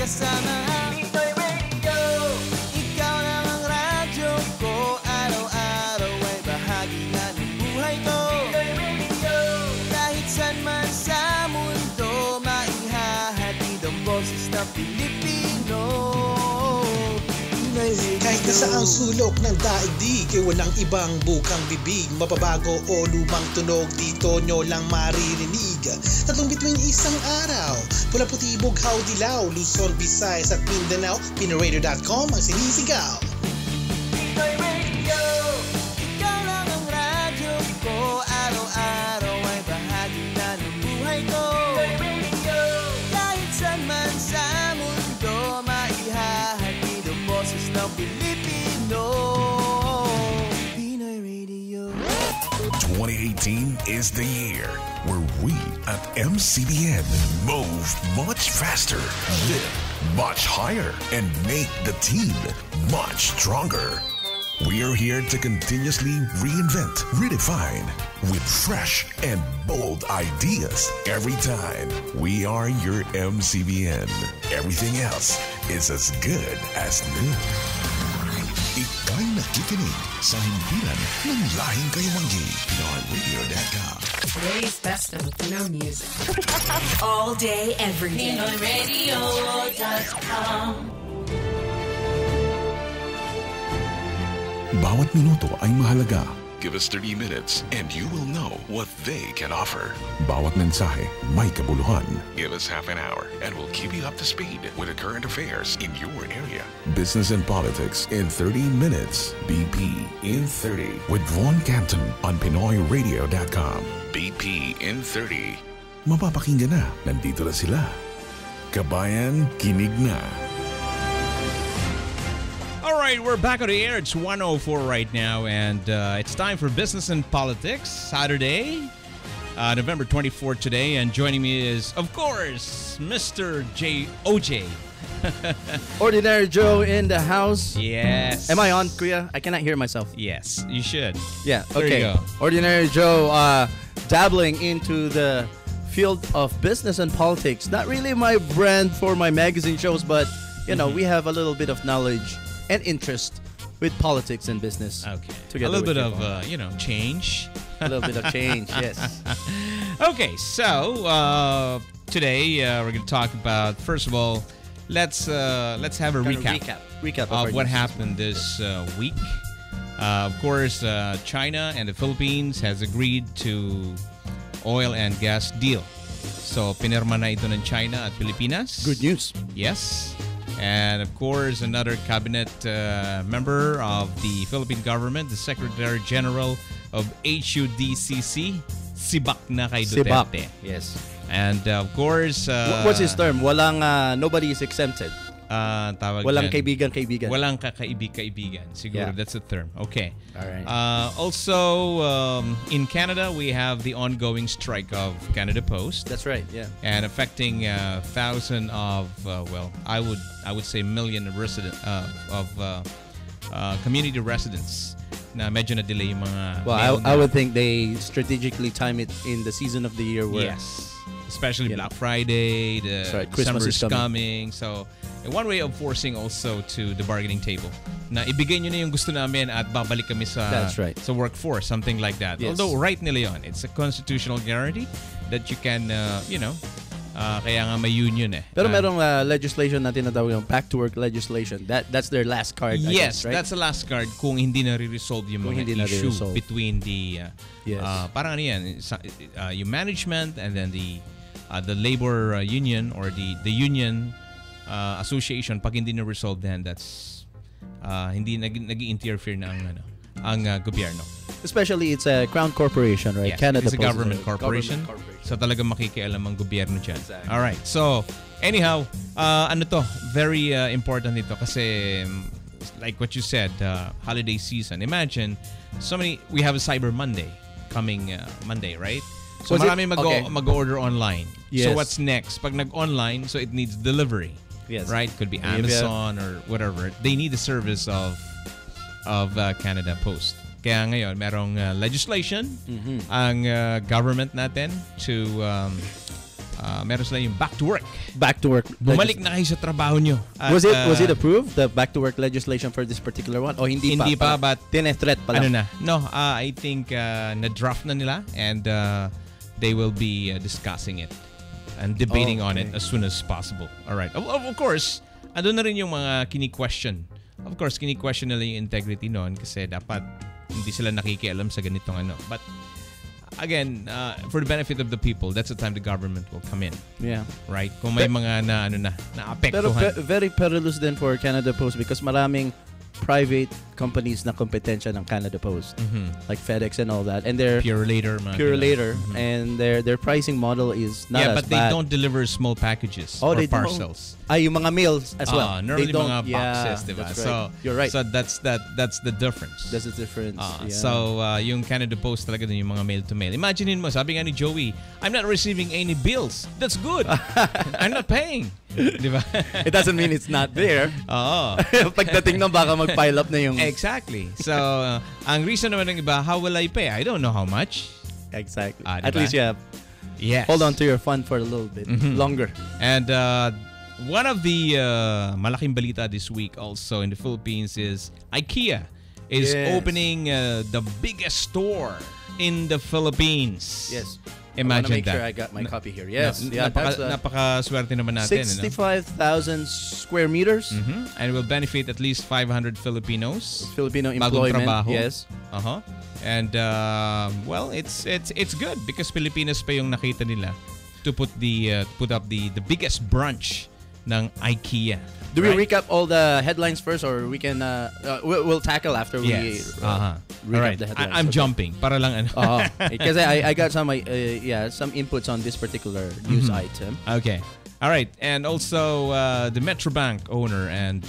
kasama ang Pinoy Radio. Ikaw lang ang radyo ko, araw-araw ay bahagi na ng buhay ko. Pinoy Radio. Kahit saan man sa mundo, maihahatid ang boses ng Pilipino. Kahit na saang sulok ng daigdig, ay walang ibang bukang bibig. Mapabago o lumang tunog, dito nyo lang maririnig. Tatlong bituin isang araw, pula puti, bughaw, dilaw, Luzon, Visayas at Mindanao. PinoyRadio.com ang sinisigaw. Pinoy Radio, ikaw lang ang radyo ko, araw-araw ay bahagi na ng buhay ko. Pinoy Radio, kahit saan man sa mundo, maihahatid ang boses ng Pilipino. Pinoy Radio. 2018 is the year where we at MCBN move much faster, live much higher, and make the team much stronger. We are here to continuously reinvent, redefine, with fresh and bold ideas every time. We are your MCBN. Everything else is as good as new. Ika'y nakikinig sa himpilan ng lahing kayumanggi. PinoyRadio.com. Today's best of Filipino music. All day, every day. PinoyRadio.com. Bawat minuto ay mahalaga. Give us 30 minutes and you will know what they can offer. Bawat mensahe may kabuluhan. Give us half an hour and we'll keep you up to speed with the current affairs in your area. Business and politics in 30 minutes. BP in 30 with Von Canton on PinoyRadio.com. BP in 30. Mapapakinggan na. Nandito na sila. Kabayan, kinig na. All right, we're back on the air. It's 1:04 right now, and it's time for Business and Politics, Saturday, November 24th today. And joining me is, of course, Mr. OJ. Ordinary Joe in the house. Yes. Am I on, Kuya? I cannot hear myself. Yes, you should. Yeah, There okay. you go. Ordinary Joe dabbling into the field of business and politics. Not really my brand for my magazine shows, but, you know, we have a little bit of knowledge and interest with politics and business. Okay. A little bit of, change. A little bit of change, yes. Okay, so today we're going to talk about, first of all, let's have a recap of what happened this week. Of course, China and the Philippines has agreed to oil and gas deal. So, pinirma na ito ng China at Pilipinas. Good news. Yes. And of course, another cabinet member of the Philippine government, the Secretary General of HUDCC, sibak na kay Duterte. Yes. And of course, what's his term? Walang nobody is exempted. Tawag Walang yan. kaibigan. Walang kakaibig-kaibigan. Siguro that's the term. Okay. All right. Also, in Canada, we have the ongoing strike of Canada Post. That's right. Yeah. And affecting thousands of, I would say million community residents na medyo na-delay yung mga Well, I would think they strategically time it in the season of the year where yes. Especially Black Friday, right. Christmas Christmas is coming. So, one way of forcing also to the bargaining table na ibigay nyo na yung gusto namin at babalik kami sa, That's right. sa workforce, something like that. Yes. Although, right nila yun. It's a constitutional guarantee that you can, kaya nga may union eh. Pero merong legislation na tinatawag yung back to work legislation. That's their last card. I Yes, guess, right? that's the last card kung hindi na re-resolve yung mga issue between the Yes. parang ano yan, yung management and then the labor union or the union association. Pag hindi na resolve, then that's hindi nag-interfere na ang gobyerno. Especially it's a crown corporation, right? Yes, Canada it's a Post government is corporation. So talagang makikialam ang gobyerno dyan. Exactly. All right. So anyhow, very important ito kasi like what you said, holiday season. Imagine we have a Cyber Monday coming Monday, right? So marami mag-order online. Yes. So what's next? Pag nag-online, so it needs delivery. Yes. Right? Could be Amazon or whatever. They need the service of Canada Post. Kaya ngayon, merong legislation ang government natin to meron sila yung back to work. Back to work. Bumalik na kayo sa trabaho nyo. At, was it approved, the back to work legislation for this particular one? O hindi pa? Hindi pa, but tinethreat pa lang. Ano na? No, I think na-draft na nila and they will be discussing it and debating on it as soon as possible. Alright. Of course, andun na rin yung mga kini-question. Of course, kini-question nila yung integrity noon kasi dapat hindi sila nakikialam sa ganitong ano. But again, for the benefit of the people, that's the time the government will come in. Yeah. Right? Kung may mga Pero naapektuhan. very perilous din for Canada Post because maraming private companies na kompetensya ng Canada Post. Like FedEx and all that. And they're Pure later. and their pricing model is not as bad. Yeah, but they don't deliver small packages or parcels. Yung mga meals as well. Normally they don't, mga boxes, diba? That's right. So you're right. So that's the difference. That's the difference. So yung Canada Post talaga din yung mga mail to mail. Imaginein mo, sabi nga ni Joey, I'm not receiving any bills. That's good. I'm not paying. Diba? It doesn't mean it's not there. Oo. Pagdating ng baka mag-pile up na yung... Exactly. So, ang reason naman ng iba, how will I pay? I don't know how much. Exactly. Diba? At least you have... Yes. Hold on to your fund for a little bit longer. And one of the malaking balita this week also in the Philippines is IKEA is opening the biggest store in the Philippines. Yes. Imagine I want to make that. sure I got my copy here. Yes. Napaka-swerte naman natin. 65,000 square meters. And will benefit at least 500 Filipinos. Filipino Bagong employment. trabaho. Yes. And well, it's good because Pilipinas pa yung nakita nila to put up the biggest branch ng IKEA. Do we recap all the headlines first, or we can we'll tackle after we recap the headlines? I'm jumping para lang ano. Because I got some some inputs on this particular news item. Okay. All right. And also the Metrobank owner and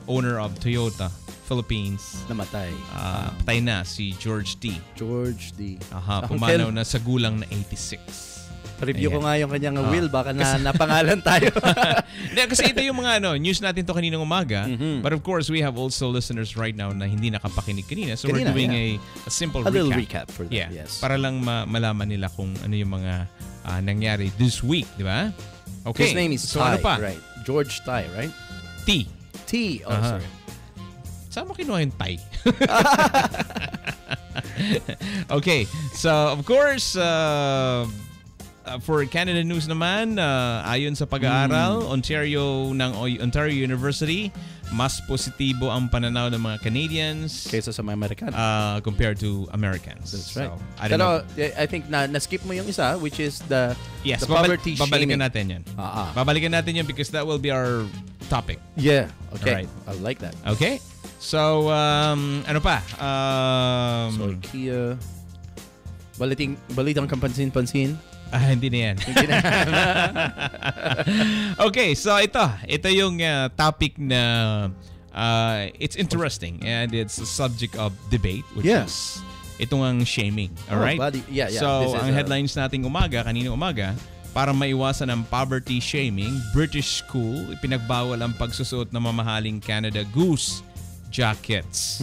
owner of Toyota Philippines. Namatay. Patay na si George D. Pumanaw na sa gulang na 86. Review ko nga yung kanyang will, baka napangalan tayo. Kasi ito yung mga news natin to kaninang umaga. But of course, we have also listeners right now na hindi nakapakinig kanina. So we're doing a simple recap. Little recap for them, yes. Para lang malaman nila kung ano yung mga nangyari this week, di ba? Okay. His name is Ty, ano pa? Right. George Ty, right? T. Sorry. Saan mo kinuha yung Ty? Okay. So, of course, for Canada News naman, ayon sa pag-aaral, Ontario University, mas positibo ang pananaw ng mga Canadians kaysa sa mga Amerikano compared to Americans. That's right. So, I think na-skip mo yung isa, which is the babalikan poverty shaming. natin yan. Babalikan natin yan because that will be our topic. Yeah. Okay. Alright. I like that. Okay. So, ano pa? So, IKEA. Balitang kampansin-pansin. Hindi na yan. Okay, so ito yung topic na it's interesting and it's a subject of debate, which is itong ang shaming. Alright? So, ang headlines nating kaninang umaga, para maiwasan ang poverty shaming, British school ipinagbawal ang pagsusuot ng mamahaling Canada Goose jackets.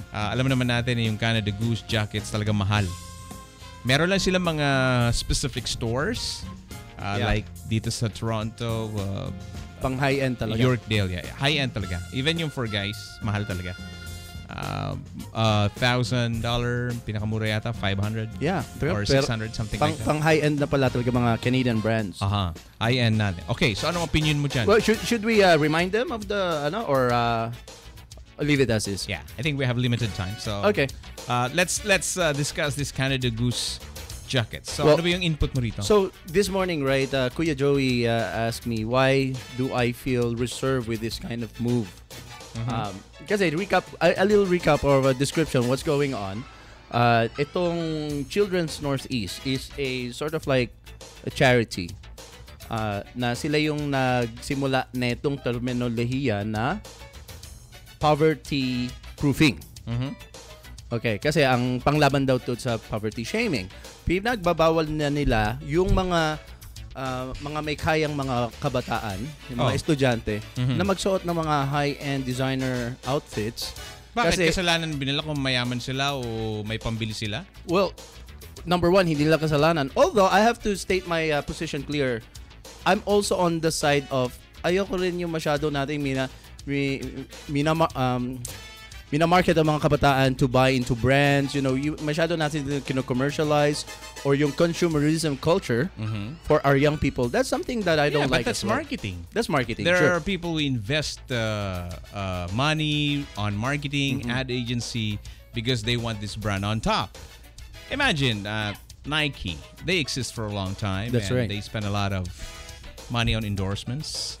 Alam naman natin na yung Canada Goose jackets talaga mahal. Meron lang sila mga specific stores like dito sa Toronto, pang high-end talaga. Yorkdale, high-end talaga. Even yung for guys, mahal talaga. $1,000, pinakamura yata, 500 or 600, something like that. Pang high-end na pala talaga mga Canadian brands. High-end natin. Okay, so anong opinion mo dyan? Well, should we remind them of the or leave it as is? Yeah, I think we have limited time. So okay. Let's discuss this Canada Goose jacket. So ano ba yung input mo rito? So this morning, right, Kuya Joey asked me why do I feel reserved with this kind of move. Kasi a little recap or a description what's going on. Itong Children's Northeast is a sort of like a charity. Na sila yung nagsimula netong terminolohiya na poverty proofing. Okay, kasi ang panglaban daw to sa poverty shaming, pinagbabawal na nila yung mga may kayang mga kabataan, yung mga estudyante na magsuot ng mga high-end designer outfits. Bakit kasalanan binila kung mayaman sila o may pambili sila? Well, number one, hindi nila kasalanan. Although, I have to state my position clear. I'm also on the side of, ayoko rin yung masyado nating minamarket ang mga kabataan to buy into brands. You know, masyado natin kino-commercialize or yung consumerism culture for our young people. That's something that I don't like. But that's marketing. That's marketing. There are people who invest money on marketing, ad agency, because they want this brand on top. Imagine Nike. They exist for a long time. That's and right. They spend a lot of money on endorsements,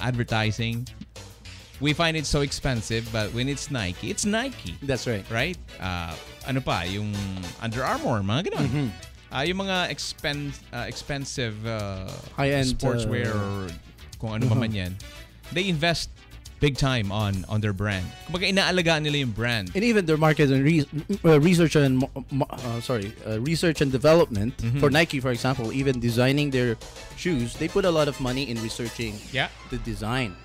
advertising. We find it so expensive, but when it's Nike, it's Nike. That's right. Right? Ano pa? Yung Under Armour, mga ganun. Yung mga expensive high-end sportswear or kung ano man yan, they invest big time on their brand. Kumbaga inaalagaan nila yung brand. And even their market and research and research and development for Nike, for example, even designing their shoes, they put a lot of money in researching the design.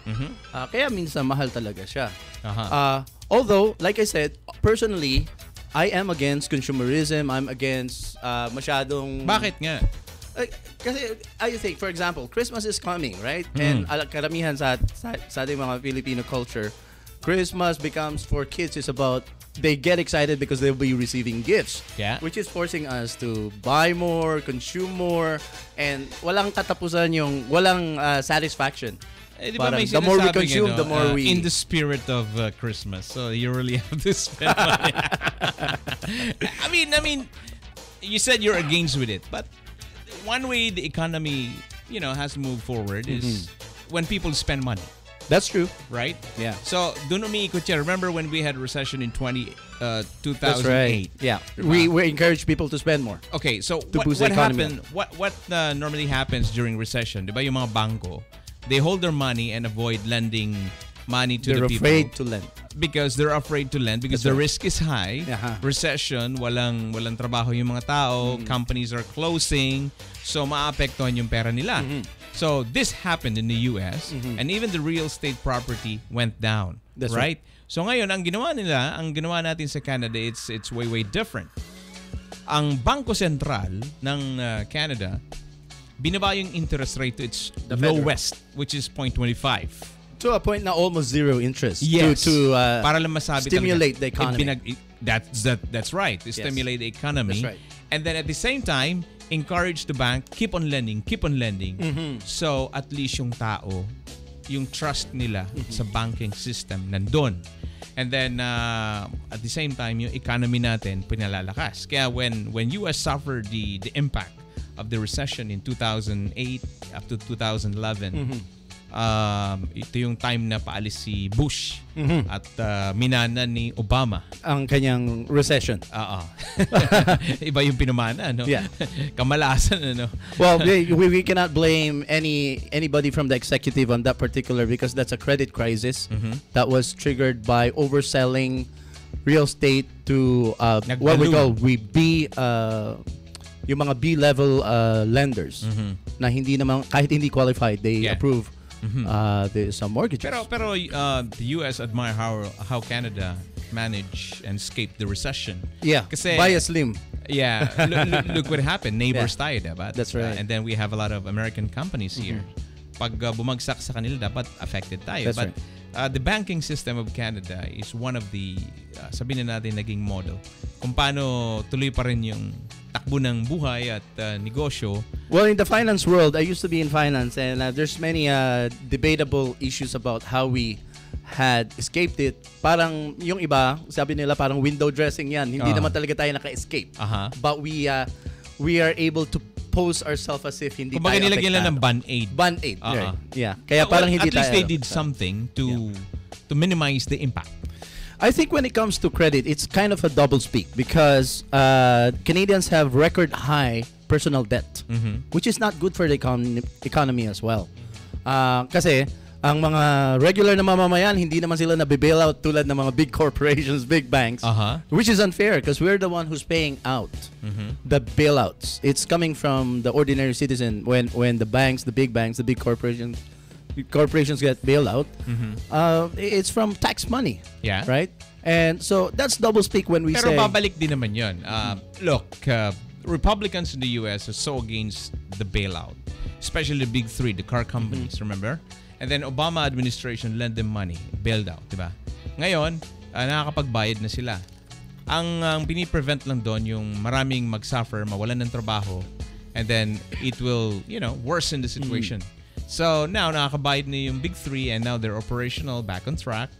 Kaya minsan mahal talaga siya. Although, like I said, personally, I am against consumerism. I'm against masyadong... Bakit nga? Kasi I think, for example, Christmas is coming, right? And karamihan sa ating mga Filipino culture, Christmas becomes for kids is about they get excited because they'll be receiving gifts, which is forcing us to buy more, consume more, and walang katapusan yung walang satisfaction. The more we consume, the more we... In the spirit of Christmas. So you really have to spend money. I mean, you said you're against with it, but one way the economy, has to move forward is when people spend money. That's true. Right? Yeah. So, dun umiikot siya. Remember when we had recession in 2008? That's right. Yeah. We encourage people to spend more. Okay, so what happened? What normally happens during recession? Diba yung mga bangko, they hold their money and avoid lending money to the people. They're afraid to lend. Because they're afraid to lend because the risk is high. Recession, walang trabaho yung mga tao, companies are closing, so maapektuhan yung pera nila. So this happened in the US and even the real estate property went down. That's right? So ngayon, ang ginawa natin sa Canada, it's way different. Ang Bangko Sentral ng Canada, binaba yung interest rate to its lowest, which is 0.25. To a point na almost zero interest. Yes. To para lang masabi stimulate the economy. That's right. To stimulate the economy. That's right. And then at the same time, encourage the bank, keep on lending. So at least yung tao, yung trust nila sa banking system nandun. And then at the same time, yung economy natin pinalalakas. Kaya when US suffered the impact of the recession in 2008 up to 2011, ito yung time na paalis si Bush at minana ni Obama ang kanyang recession. Iba yung pinamana, no? Yeah. Kamalasan, ano? Well, we cannot blame anybody from the executive on that particular because that's a credit crisis that was triggered by overselling real estate to what we call yung mga B-level lenders na hindi naman kahit hindi qualified, they approve some mortgages. Pero the US admire how Canada managed and escaped the recession. Yeah, kasi, by a slim. Yeah, look what happened. Neighbors tayo, diba? That's right. And then we have a lot of American companies here. Pag bumagsak sa kanila, dapat affected tayo. That's But right. The banking system of Canada is one of the, sabihin na natin, naging model. Kung paano tuloy pa rin yung takbo ng buhay at negosyo. Well, in the finance world, I used to be in finance and there's many debatable issues about how we had escaped it. Parang yung iba, sabi nila parang window dressing yan. Hindi naman talaga tayo naka-escape. But we are able to pose ourselves as if hindi kumbaga tayo nilagyan lang ng band-aid. Band-aid. Right. Yeah. Kaya parang hindi tayo. At least they did something to minimize the impact. I think when it comes to credit, it's kind of a double speak because Canadians have record high personal debt, which is not good for the economy as well. Kasi ang mga regular na mamamayan, hindi naman sila nabibail out tulad ng mga big corporations, big banks, which is unfair because we're the one who's paying out the bailouts. It's coming from the ordinary citizen when the banks, the big corporations get bailed out. It's from tax money. Yeah. Right? And so that's double speak when we Pero say... babalik din naman yun. Look, Republicans in the US are so against the bailout, especially the big three, the car companies, remember? And then Obama administration lent them money, bailed out, di ba? Ngayon, nakakapagbayad na sila. Ang piniprevent lang doon yung maraming mag-suffer, mawalan ng trabaho, and then it will, worsen the situation. So now, nakakabayad na yung big three and now they're operational, back on track.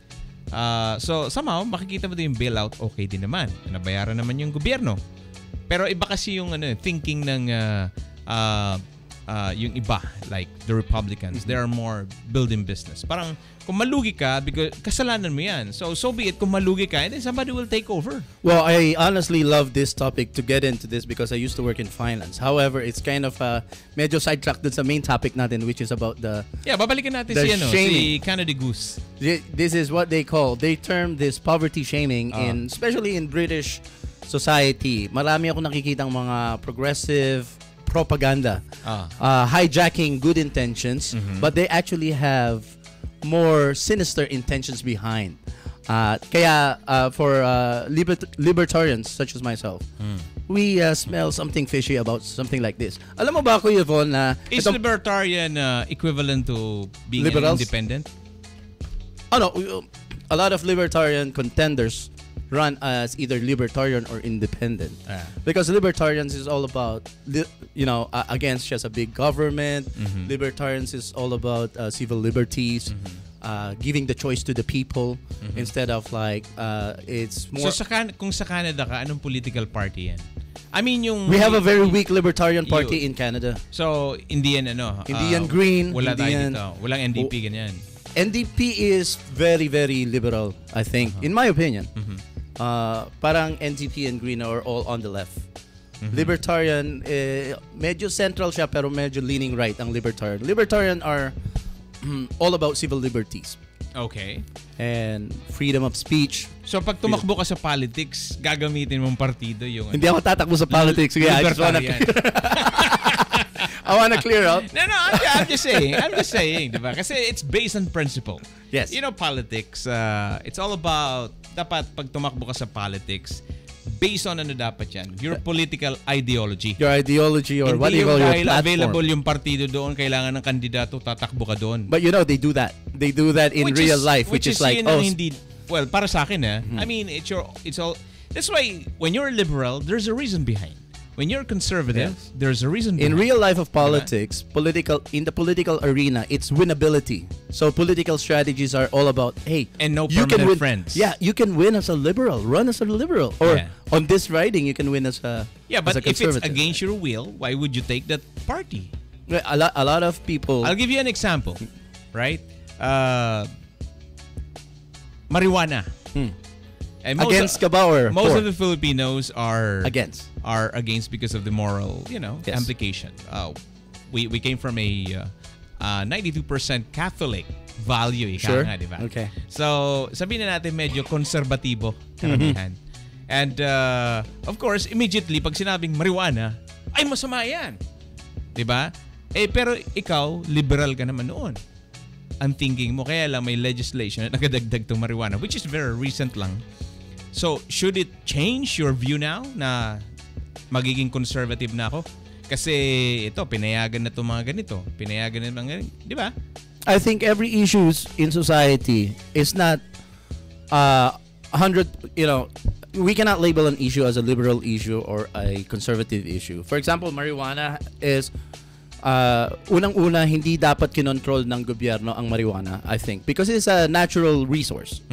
So somehow, makikita mo din yung bailout, okay din naman. Nabayaran naman yung gobyerno. Pero iba kasi yung thinking ng yung iba, like the Republicans. They are more building business. Parang kung malugi ka, because kasalanan mo yan. So be it kung malugi ka, and then somebody will take over. Well, I honestly love this topic to get into this because I used to work in finance. However, it's kind of medyo sidetracked dun sa main topic natin, which is about the babalikan natin si Canada Goose. This is what they term this poverty shaming especially in British society. Marami ako nakikitang mga progressive propaganda hijacking good intentions, but they actually have more sinister intentions behind. Kaya for libertarians such as myself, we smell something fishy about something like this. Alam mo ba, Kuya Yvonne, na is libertarian equivalent to being independent? Oh no, a lot of libertarian contenders run as either libertarian or independent, because libertarians is all about against just a big government. Libertarians is all about civil liberties, giving the choice to the people instead of like it's more. So kung sa Canada ka, anong political party yan? I mean we have a very weak libertarian party in Canada. So Indian Green, wala tayo dito. Walang NDP ganyan. NDP is very, very liberal, I think, in my opinion. Parang NDP and Green are all on the left. Libertarian, medyo central siya pero medyo leaning right ang libertarian. Libertarian are all about civil liberties. Okay. And freedom of speech. So pag tumakbo ka sa politics, gagamitin mong partido yung... Hindi ako tatakbo sa politics. I just wanna clear up. No, I'm just saying, diba? Kasi it's based on principle. Yes. Politics, it's all about, dapat pag tumakbo ka sa politics, based on dapat yan? Your political ideology. Your ideology or what do you call your platform. Available yung partido doon, kailangan ng kandidato, tatakbo ka doon. But they do that. They do that in real life, which is like, hindi, well, para sa akin, I mean, it's all, that's why, when you're liberal, there's a reason behind. When you're conservative, there's a reason behind. In real life of politics, in the political arena, it's winnability. So political strategies are all about, hey, and no you permanent can win, friends. Yeah, you can win as a liberal, run as a liberal, or on this riding, you can win as a but as a if it's conservative. against your will, why would you take that party? A lot of people. I'll give you an example, right? Marijuana. And Against ka ba or most for? of the Filipinos are Against because of the moral, implication. We came from a 92% Catholic value, Sure. nga, diba? Okay. So, sabihin na natin medyo konserbatibo karamihan. And of course, immediately pag sinabing marijuana, ay masama yan. Diba? Pero ikaw, liberal ka naman noon. Ang thinking mo, kaya lang may legislation na nagadagdag tong marijuana, which is very recent lang. So, should it change your view now na magiging conservative na ako? Kasi ito, pinayagan na itong mga ganito. Pinayagan na mga ganito. Di ba? I think every issues in society is not 100, we cannot label an issue as a liberal issue or a conservative issue. For example, marijuana is unang-una, hindi dapat kinontrol ng gobyerno ang marijuana, I think, because it's a natural resource.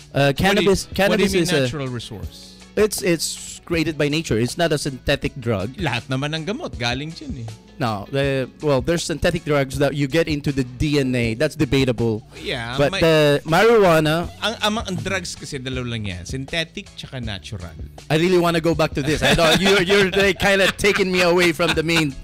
Cannabis what do you mean is natural resource? It's created by nature. It's not a synthetic drug. Lahat naman ng gamot galing dyan No, there's synthetic drugs that you get into the DNA. That's debatable. Yeah, but the marijuana, ang drugs kasi dalawa lang yan, synthetic tsaka natural. I really want to go back to this. I know you're like, kind of taking me away from the main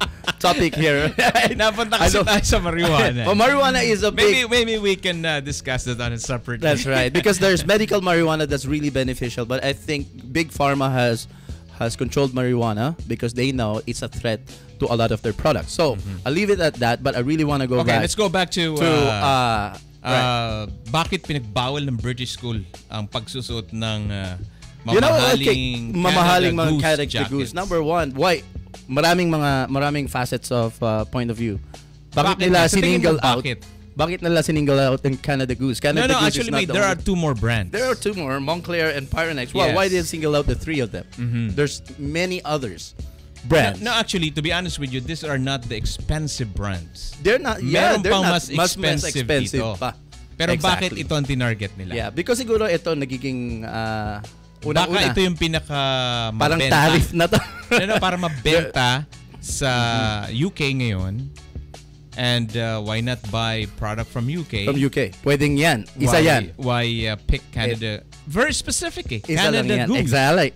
topic here. Napunta kasi tayo sa marijuana. Well, marijuana is a big... Maybe we can discuss that on a separate... That's right. Because there's medical marijuana that's really beneficial. But I think Big Pharma has controlled marijuana because they know it's a threat to a lot of their products. So, I'll leave it at that. But I really want to go back... Okay, let's go back to right. Bakit pinagbawal ng British school ang pagsusuot ng You know, Mamahaling mga Canada Canada Goose. jackets. Number one, why? Maraming facets of point of view. Bakit Bakit nila nga? Sa tingin mo, sininggle out? bakit? Bakit nila sininggle out yung Canada Goose? Canada No, Goose actually, is not mate, the there are only- two more brands. There are two more, Montclair and Pyrenex. Well, Yes. why did they single out the three of them? There's many others brands. No, actually, to be honest with you, these are not the expensive brands. They're not. Yeah, Meron they're pang not mas expensive dito. pa. Pero bakit Exactly. ito ang tinarget nila? Yeah, because siguro ito nagiging Baka unang-una. ito yung pinaka Parang mabenta. tariff na to. No, para mabenta sa UK ngayon. And why not buy product from UK? From UK. Pwedeng yan. Isa yan. Why pick Canada? Very specific eh. Isa lang Canada yan. Goose.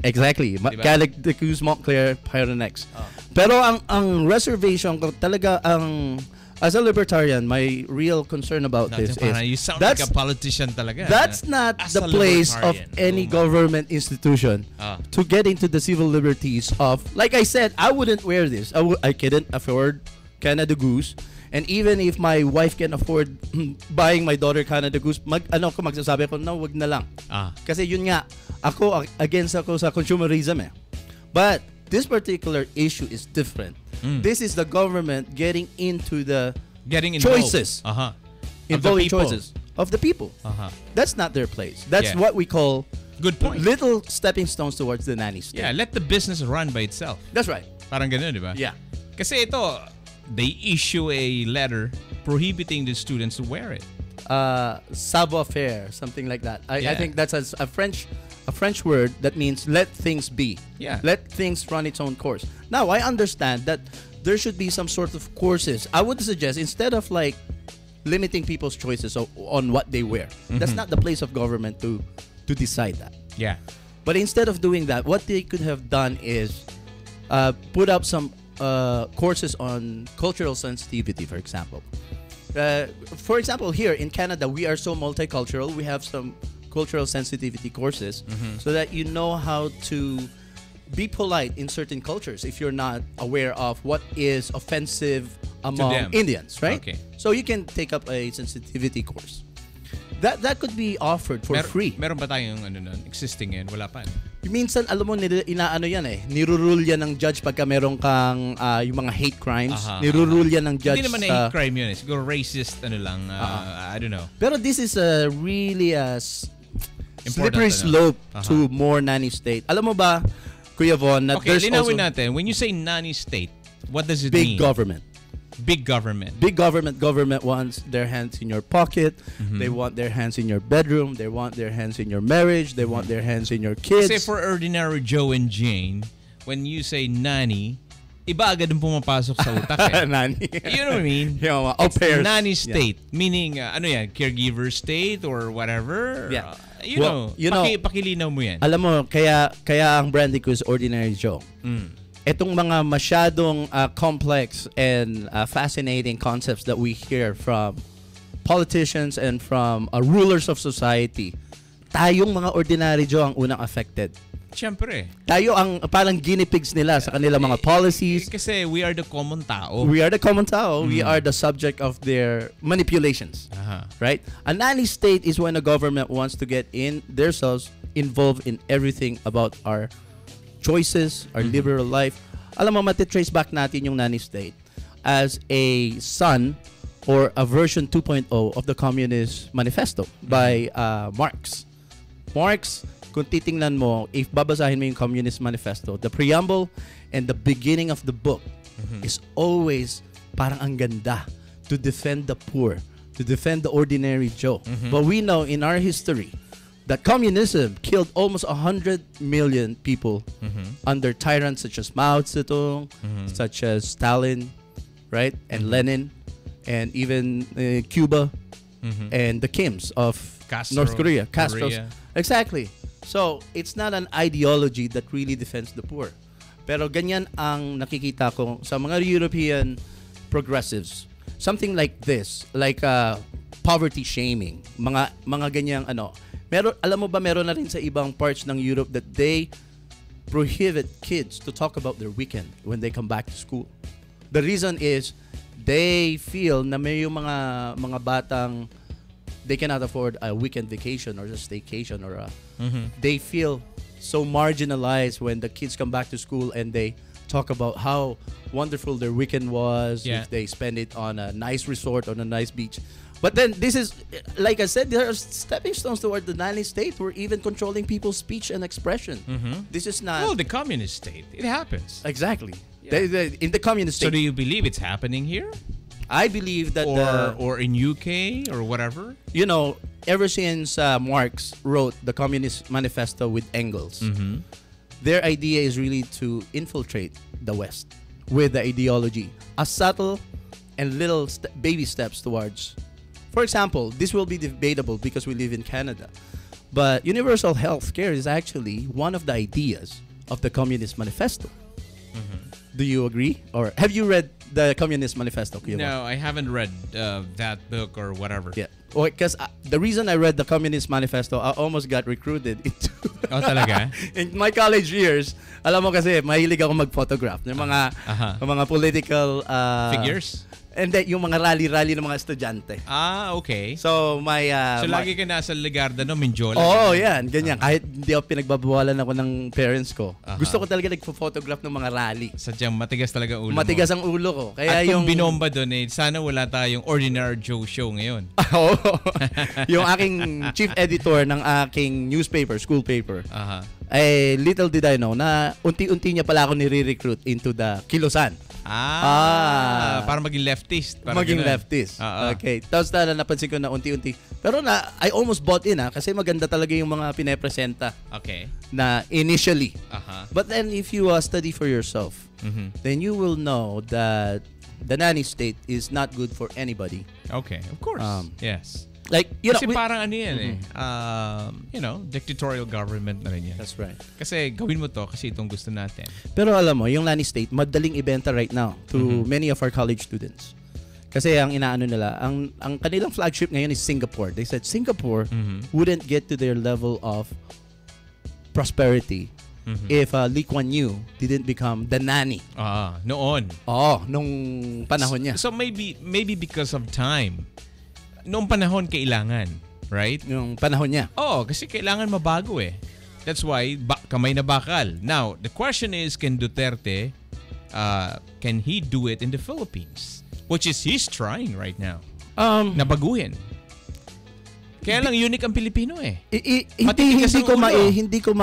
Exactly. Diba? Canada Goose, Montclair, Pyrenex. Pero ang reservation ko talaga as a libertarian, my real concern about this is You sound like a politician talaga. that's not As the a place of libertarian. any government institution to get into the civil liberties of, like I said, I wouldn't wear this. I couldn't afford Canada Goose. And even if my wife can afford buying my daughter Canada Goose, magsasabi ko, no, wag na lang. Kasi yun nga, against ako sa consumerism eh. But this particular issue is different. This is the government getting into the choices. Involving choices of the people. That's not their place. That's what we call good point. Little stepping stones towards the nanny state. Yeah, let the business run by itself. That's right. Parang ganun, di ba? Yeah. Kasi ito, they issue a letter prohibiting the students to wear it. Savoir-faire, something like that. I Yeah. think that's a French word that means let things be. Yeah. Let things run its own course. Now, I understand that there should be some sort of courses. I would suggest instead of like limiting people's choices on what they wear. That's not the place of government to decide that. Yeah. But instead of doing that, what they could have done is put up some courses on cultural sensitivity, for example. For example, here in Canada, we are so multicultural. We have some cultural sensitivity courses so that you know how to be polite in certain cultures if you're not aware of what is offensive among them. Indians, right? Okay. So you can take up a sensitivity course. That could be offered for free. Meron ba tayong existing yan? Wala pa. Minsan, alam mo, inaano yan eh. Nirurule yan ng judge pagka meron kang yung mga hate crimes. Nirurule yan ng judge. Hindi naman na hate crime yun eh. Siguro racist, I don't know. Pero this is a really slippery Important, slope to more nanny state. Alam mo ba, Kuya Von, that Okay, there's also linawin natin. When you say nanny state, what does it big mean? government. Big government. Big government wants their hands in your pocket. They want their hands in your bedroom. They want their hands in your marriage. They want their hands in your kids. Kasi for ordinary Joe and Jane, when you say nanny, iba agad ang pumapasok sa utak eh. Nanny. You know what I mean? Yung au pairs. Nanny state. Meaning, caregiver state or whatever? Yeah. You know, pakilinaw mo yan. Alam mo, kaya ang branding ko is Ordinary Joe. Itong mga masyadong complex and fascinating concepts that we hear from politicians and from rulers of society, tayong mga Ordinary Joe ang unang affected. Siyempre. Tayo ang parang guinea pigs nila sa kanilang mga policies. Kasi we are the common tao. We are the common tao. We are the subject of their manipulations. Right? A nanny state is when a government wants to get themselves involved in everything about our choices, our liberal life. Alam mo, matitrace back natin yung nanny state as a son or a version 2.0 of the Communist Manifesto by Marx. Marx, kung titingnan mo, if babasahin mo yung Communist Manifesto, the preamble and the beginning of the book is always parang ang ganda to defend the poor, to defend the ordinary Joe. But we know in our history that communism killed almost 100 million people under tyrants such as Mao Zedong, such as Stalin, right? And Lenin, and even Cuba, and the Kims of North Korea. Castro's. Exactly. So, it's not an ideology that really defends the poor. Pero ganyan ang nakikita ko sa mga European progressives. Something like this, like poverty shaming, mga ganyang alam mo ba meron na rin sa ibang parts ng Europe that they prohibit kids to talk about their weekend when they come back to school. The reason is they feel na may yung mga batang they cannot afford a weekend vacation or a staycation or they feel so marginalized when the kids come back to school and they talk about how wonderful their weekend was if they spend it on a nice resort on a nice beach. But then this is, like I said, there are stepping stones toward the nanny state. We're even controlling people's speech and expression. This is not... Well, the communist state. It happens. Exactly. Yeah. In the communist state. So do you believe it's happening here? I believe that... Or in UK or whatever? You know, ever since Marx wrote the Communist Manifesto with Engels, their idea is really to infiltrate the West with the ideology. A subtle and little baby steps towards... For example, this will be debatable because we live in Canada. But universal health care is actually one of the ideas of the Communist Manifesto. Do you agree? Or have you read the Communist Manifesto, Kuya? No, I haven't read that book or whatever. Yeah. Because the reason I read the Communist Manifesto, I almost got recruited into... Oh, talaga? In my college years, alam mo kasi, mahilig ako mag-photograph ng mga political... figures? And then, yung mga rally-rally ng mga estudyante. Ah, okay. So, so, lagi ka nasa Legarda, no? Minjola. Oo, yan. Ganyan. Kahit hindi ako pinagbabawalan ako ng parents ko. Gusto ko talaga nagpo-photograph ng mga rally. Sadyang matigas talaga ulo Matigas mo. ang ulo ko. Kaya at kung binomba doon, sana wala tayong Ordinary Joe show ngayon. Oo. Yung aking chief editor ng aking newspaper, school paper, little did I know na unti-unti niya pala ako nire-recruit into the Kilusan. Para maging leftist. Maging leftist. Okay. Tapos napansin ko na unti-unti. Pero I almost bought in kasi maganda talaga yung mga pinepresenta. Okay. Na initially. But then if you study for yourself, then you will know that the nanny state is not good for anybody. Okay, of course. Yes. Like, you kasi know, parang ano yan dictatorial government na rin yan. That's right. Kasi gawin mo to kasi itong gusto natin. Pero alam mo, yung nanny state, madaling ibenta right now to many of our college students. Kasi ang inaano nila, ang kanilang flagship ngayon is Singapore. They said Singapore wouldn't get to their level of prosperity if Lee Kuan Yew didn't become the nanny. Noon. Nung panahon niya. So maybe because of time. Noong panahon kailangan, right? Yung panahon niya. Kasi kailangan mabago eh. That's why kamay na bakal. Now, the question is, can Duterte can he do it in the Philippines? Which is he's trying right now. Nabaguhin. Kaya lang unique ang Pilipino eh. Hindi ko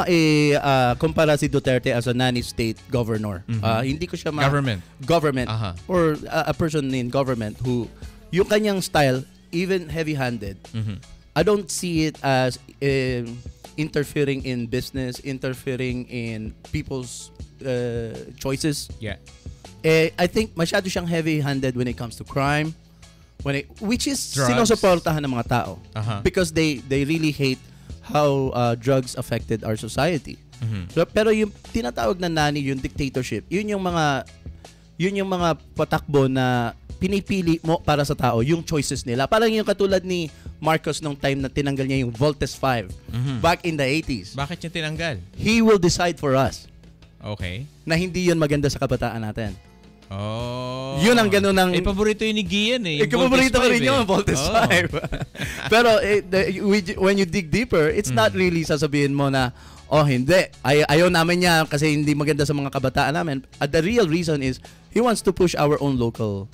kumpara si Duterte as a nanny state governor. Hindi ko siya government or a person in government who yung kanyang style even heavy-handed. I don't see it as interfering in business, interfering in people's choices. Yeah. I think masyado siyang heavy-handed when it comes to crime, which is drugs. Sinusuportahan ng mga tao because they really hate how drugs affected our society. So, pero yung tinatawag na nanny, yung dictatorship, yun yung mga patakbo na pinipili mo para sa tao, yung choices nila. Parang yung katulad ni Marcos nung time na tinanggal niya yung Voltes 5 back in the 80s. Bakit niya tinanggal? He will decide for us. Okay. Na hindi yun maganda sa kabataan natin. Yun ang ganun ng... paborito yun ni Gian eh. Paborito ko rin yung Voltes 5. Pero when you dig deeper, it's not really sasabihin mo na, hindi. Ayaw namin niya kasi hindi maganda sa mga kabataan namin. The real reason is, he wants to push our own local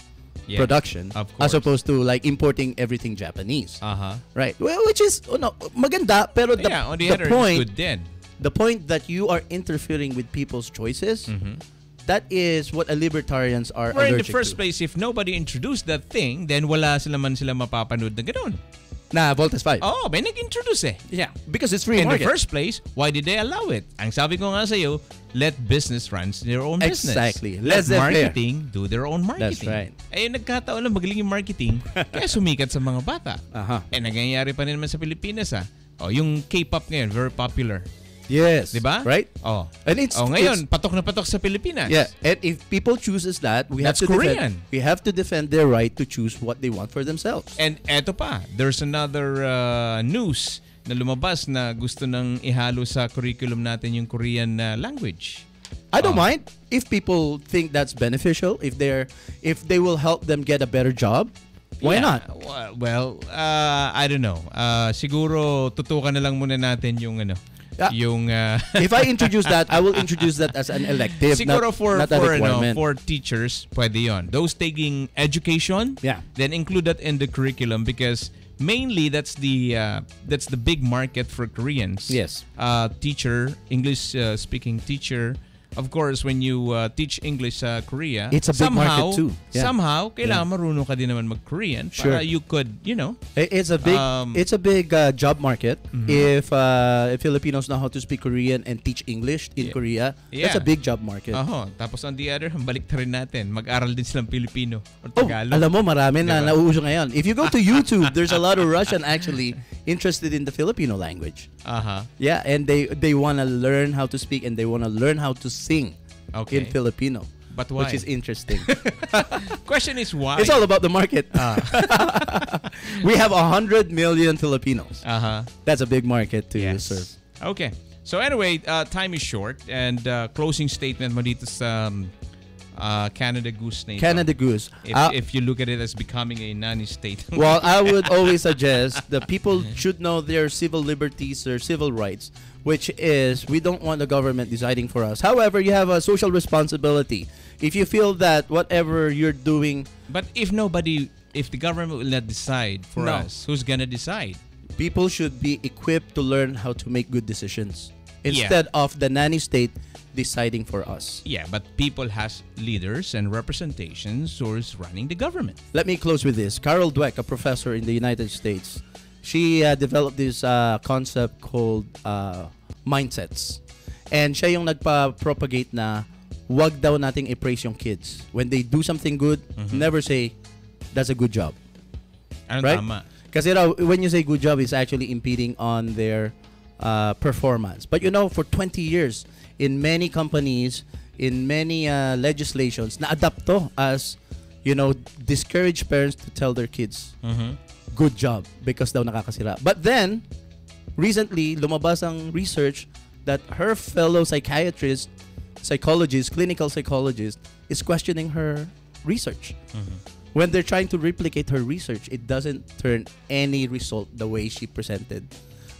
production as opposed to like importing everything Japanese. Right. Well, which is maganda, pero on the other hand, it's good then. The point that you are interfering with people's choices, that is what libertarians are allergic to. In the first place, if nobody introduced that thing, then wala sila mapapanood na gano'n. Na Voltes 5. May nag-introduce eh. Yeah, because it's free market. In the first place, why did they allow it? Ang sabi ko nga sa'yo, let business run their own business. Exactly. Let marketing do their own marketing. That's right. Nagkataon lang magaling yung marketing, kaya sumikat sa mga bata. Nangyayari pa rin naman sa Pilipinas yung K-pop ngayon, very popular. Yes. Diba? Right? And ngayon, patok na patok sa Pilipinas. Yeah. And if people chooses that, we have to defend their right to choose what they want for themselves. And eto pa, there's another news na lumabas na gusto nang ihalo sa curriculum natin yung Korean language. I don't mind if people think that's beneficial, if they will help them get a better job. Why not? Well, I don't know. Siguro tutukan na lang muna natin yung yung if I introduce that, I will introduce that as an elective. siguro not a requirement. for teachers, pwede yon. Those taking education, then include that in the curriculum because mainly that's the big market for Koreans. Yes. Teacher, English speaking teacher. Of course, when you teach English sa Korea, it's a big market too. Somehow, kailangan marunong ka din naman mag-Korean para you could, It's a big job market. If Filipinos know how to speak Korean and teach English in Korea, that's a big job market. Tapos on the other, balik rin natin. Mag-aral din silang Pilipino or Tagalog. Alam mo, marami na nauuso ngayon. If you go to YouTube, there's a lot of Russian actually interested in the Filipino language. Yeah, and they want to learn how to speak and they want to learn how to sing in Filipino. But why? Which is interesting. Question is why? It's all about the market. We have 100 million Filipinos. That's a big market to serve. Okay. So anyway, time is short and closing statement mo dito sa Canada Goose name. Canada Goose. If you look at it as becoming a nanny state. Well, I would always suggest that people should know their civil liberties or civil rights, which is we don't want the government deciding for us. However, you have a social responsibility. If you feel that whatever you're doing... But if the government will not decide for us, who's gonna decide? People should be equipped to learn how to make good decisions instead of the nanny state deciding for us. Yeah, but people has leaders and representations who is running the government. Let me close with this. Carol Dweck, a professor in the United States, she developed this concept called mindsets. And siya yung nagpa-propagate na wag daw nating i-praise yung kids. When they do something good, never say, that's a good job. Right? Tama. Kasi when you say good job, it's actually impeding on their performance. But for 20 years, in many companies, in many legislations, na-adapt to as, discourage parents to tell their kids, good job, because daw nakakasira. But then, recently, lumabas ang research that her fellow psychiatrist, clinical psychologist, is questioning her research. When they're trying to replicate her research, it doesn't turn any result the way she presented.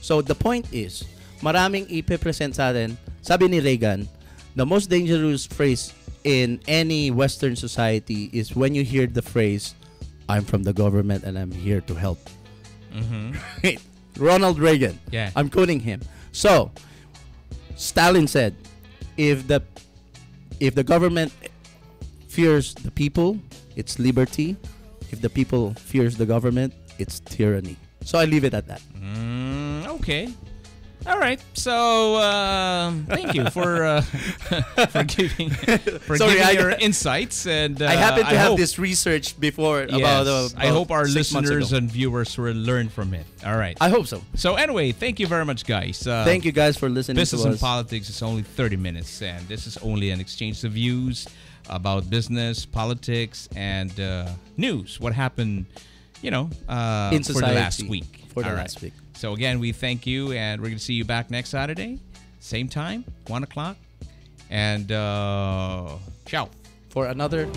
So the point is, maraming ipe-present sa atin. Sabi ni Reagan, the most dangerous phrase in any Western society is when you hear the phrase, I'm from the government and I'm here to help. Ronald Reagan. Yeah. I'm quoting him. So, Stalin said, if the government fears the people, it's liberty. If the people fears the government, it's tyranny. So I leave it at that. Okay. All right. So thank you for giving your insights. And I happen to have this research before about I hope our listeners and viewers will learn from it. All right. I hope so. So anyway, thank you very much, guys. Thank you guys for listening Business to us. and Politics is only 30 minutes, and this is only an exchange of views about business, politics, and news. What happened, in society for the last week. Last week. So again, we thank you, and we're going to see you back next Saturday, same time, 1 o'clock, and ciao. For another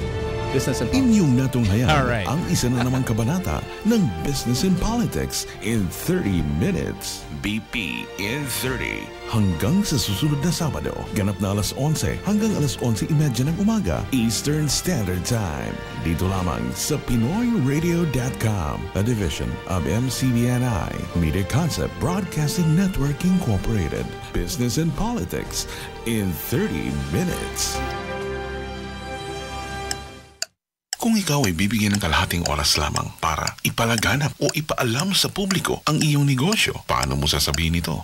Business and Politics. Inyong natunghayan Alright. ang isa na namang kabanata ng Business and Politics in 30 minutes. BP in 30. Hanggang sa susunod na Sabado, ganap na alas 11 hanggang alas 11:30 ng umaga, Eastern Standard Time. Dito lamang sa PinoyRadio.com, a division of MCBNI, Media Concept Broadcasting Network Incorporated. Business and Politics in 30 minutes. Kung ikaw ay bibigyan ng kalahating oras lamang para ipalaganap o ipaalam sa publiko ang iyong negosyo, paano mo sasabihin ito?